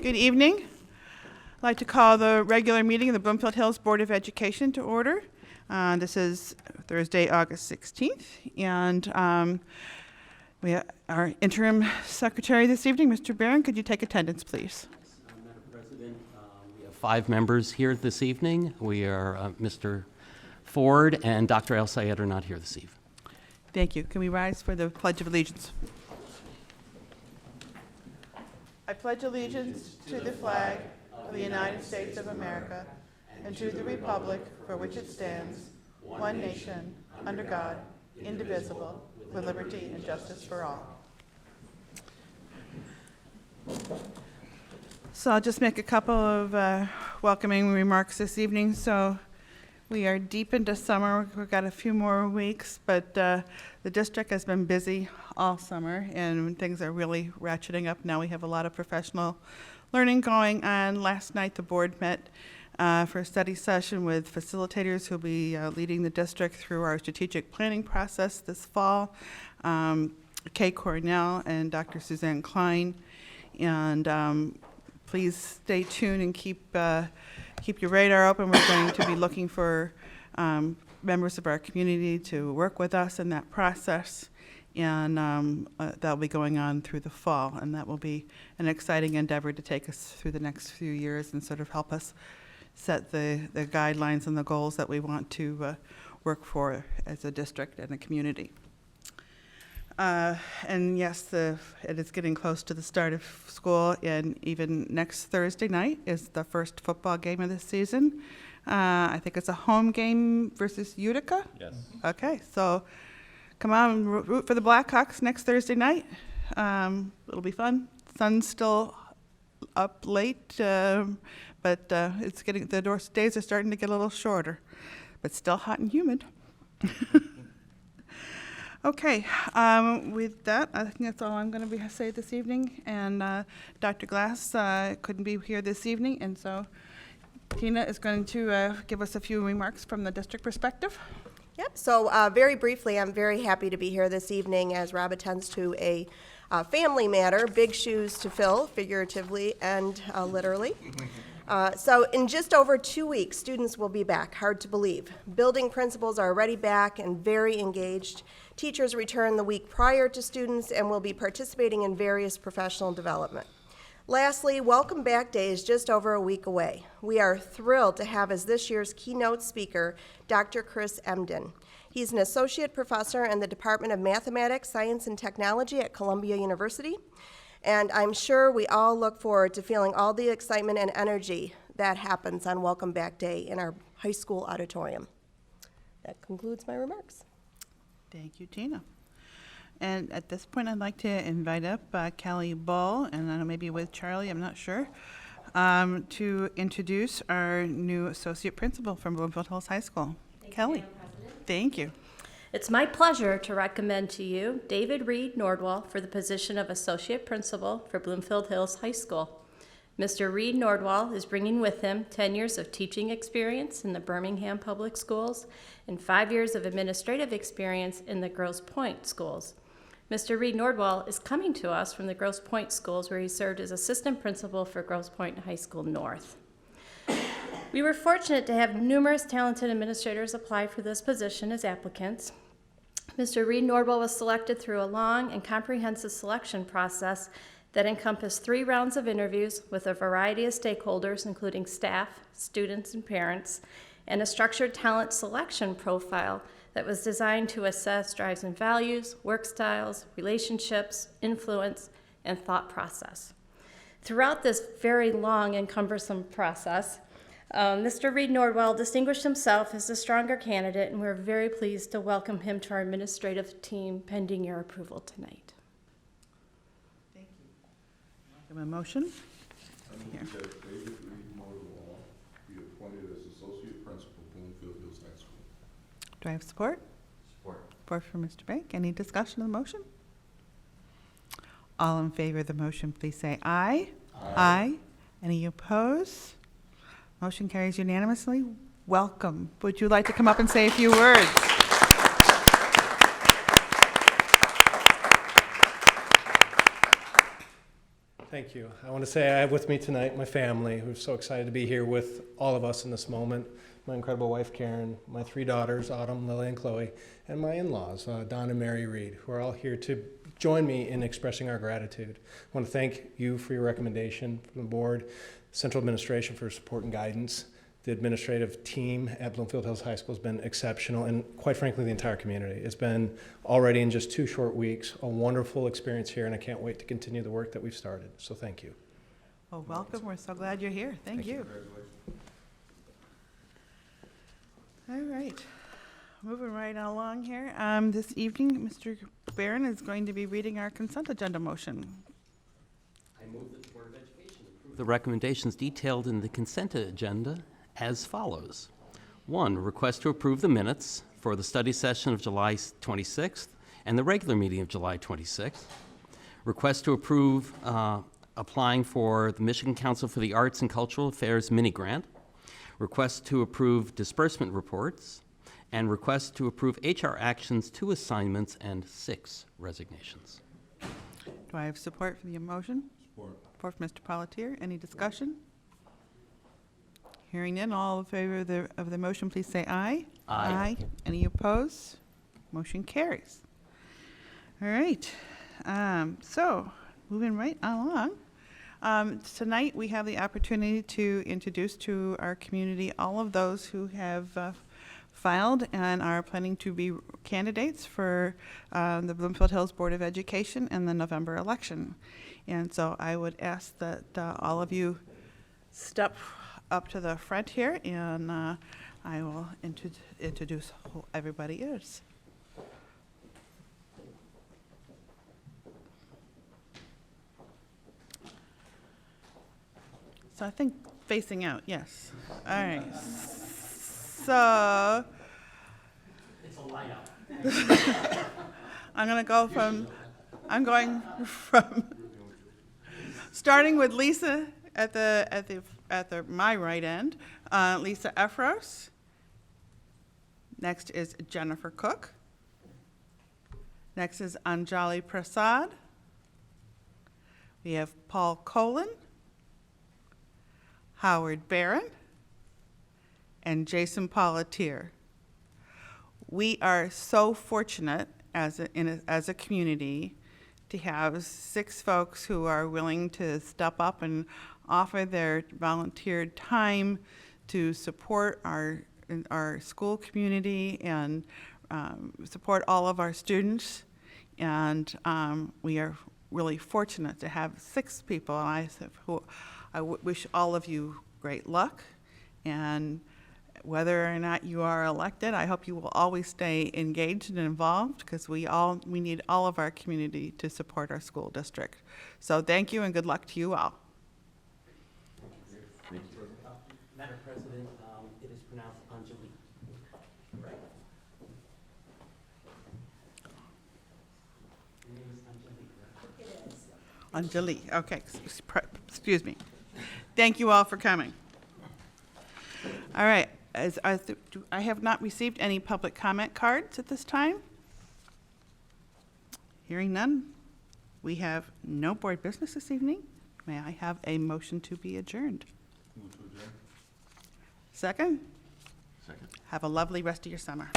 Good evening. I'd like to call the regular meeting of the Bloomfield Hills Board of Education to order. This is Thursday, August 16th, and we have our interim secretary this evening, Mr. Barron. Could you take attendance, please? Madam President, we have 5 members here this evening. We are Mr. Ford and Dr. El Sayed are not here this evening. Thank you. Can we rise for the Pledge of Allegiance? I pledge allegiance to the flag of the United States of America and to the republic for which it stands, one nation, under God, indivisible, with liberty and justice for all. So I'll just make a couple of welcoming remarks this evening. So we are deep into summer. We've got a few more weeks, but the district has been busy all summer, and things are really ratcheting up. Now we have a lot of professional learning going on. Last night, the board met for a study session with facilitators who'll be leading the district through our strategic planning process this fall. Kay Cornell and Dr. Suzanne Klein. And please stay tuned and keep your radar open. We're going to be looking for members of our community to work with us in that process, and that'll be going on through the fall, and that will be an exciting endeavor to take us through the next few years and sort of help us set the guidelines and the goals that we want to work for as a district and a community. And yes, it is getting close to the start of school, and even next Thursday night is the first football game of the season. I think it's a home game versus Utica? Yes. Okay, so come on and root for the Blackhawks next Thursday night. It'll be fun. Sun's still up late, but it's getting, the days are starting to get a little shorter, but still hot and humid. Okay, with that, I think that's all I'm going to say this evening. And Dr. Glass couldn't be here this evening, and so Tina is going to give us a few remarks from the district perspective. Yep, so very briefly, I'm very happy to be here this evening as Rob attends to a family matter, big shoes to fill, figuratively and literally. So in just over 2 weeks, students will be back, hard to believe. Building principals are already back and very engaged. Teachers return the week prior to students and will be participating in various professional development. Lastly, Welcome Back Day is just over a week away. We are thrilled to have as this year's keynote speaker, Dr. Chris Emden. He's an associate professor in the Department of Mathematics, Science, and Technology at Columbia University. And I'm sure we all look forward to feeling all the excitement and energy that happens on Welcome Back Day in our high school auditorium. That concludes my remarks. Thank you, Tina. And at this point, I'd like to invite up Kelly Bohl, and then maybe with Charlie, I'm not sure, to introduce our new associate principal from Bloomfield Hills High School. Kelly. Thank you. It's my pleasure to recommend to you David Reed-Nordwall for the position of Associate Principal for Bloomfield Hills High School. Mr. Reed-Nordwall is bringing with him 10 years of teaching experience in the Birmingham Public Schools and 5 years of administrative experience in the Grosse Pointe Schools. Mr. Reed-Nordwall is coming to us from the Grosse Pointe Schools, where he served as Assistant Principal for Grosse Pointe High School North. We were fortunate to have numerous talented administrators apply for this position as applicants. Mr. Reed-Nordwall was selected through a long and comprehensive selection process that encompassed 3 rounds of interviews with a variety of stakeholders, including staff, students, and parents, and a structured talent selection profile that was designed to assess drives and values, work styles, relationships, influence, and thought process. Throughout this very long and cumbersome process, Mr. Reed-Nordwall distinguished himself as the stronger candidate, and we're very pleased to welcome him to our administrative team pending your approval tonight. Thank you. Have a motion? I move that David Reed-Nordwall be appointed as Associate Principal, Bloomfield Hills High School. Do I have support? Support. Support from Mr. Bank. Any discussion of the motion? All in favor of the motion, please say aye. Aye. Aye. Any opposed? Motion carries unanimously. Welcome. Would you like to come up and say a few words? Thank you. I want to say I have with me tonight my family, who's so excited to be here with all of us in this moment. My incredible wife, Karen, my 3 daughters, Autumn, Lily, and Chloe, and my in-laws, Don and Mary Reed, who are all here to join me in expressing our gratitude. I want to thank you for your recommendation from the board, Central Administration for support and guidance. The administrative team at Bloomfield Hills High School has been exceptional, and quite frankly, the entire community. It's been already in just 2 short weeks, a wonderful experience here, and I can't wait to continue the work that we've started. So thank you. Well, welcome. We're so glad you're here. Thank you. All right. Moving right along here. This evening, Mr. Barron is going to be reading our consent agenda motion. I move that the Board of Education approve the recommendations detailed in the consent agenda as follows. 1, request to approve the minutes for the study session of July 26th and the regular meeting of July 26th. Request to approve applying for the Michigan Council for the Arts and Cultural Affairs mini-grant. Request to approve disbursement reports. And request to approve HR actions, 2 assignments, and 6 resignations. Do I have support for the motion? Support. Support from Mr. Pelletier. Any discussion? Hearing none, all in favor of the motion, please say aye. Aye. Any opposed? Motion carries. All right. So, moving right along. Tonight, we have the opportunity to introduce to our community all of those who have filed and are planning to be candidates for the Bloomfield Hills Board of Education in the November election. And so I would ask that all of you step up to the front here, and I will introduce who everybody is. So I think facing out, yes. All right. So It's a lineup. I'm going from starting with Lisa at my right end, Lisa Efros. Next is Jennifer Cook. Next is Anjali Prasad. We have Paul Colin, Howard Barron, and Jason Pelletier. We are so fortunate as a community to have 6 folks who are willing to step up and offer their volunteered time to support our school community and support all of our students. And we are really fortunate to have 6 people. And I wish all of you great luck. And whether or not you are elected, I hope you will always stay engaged and involved, because we need all of our community to support our school district. So thank you and good luck to you all. Thank you. Madam President, it is pronounced Anjali, right? Your name is Anjali, right? Anjali, okay, excuse me. Thank you all for coming. All right, I have not received any public comment cards at this time. Hearing none, we have no board business this evening. May I have a motion to be adjourned? Move to adjourn. Second? Second. Have a lovely rest of your summer.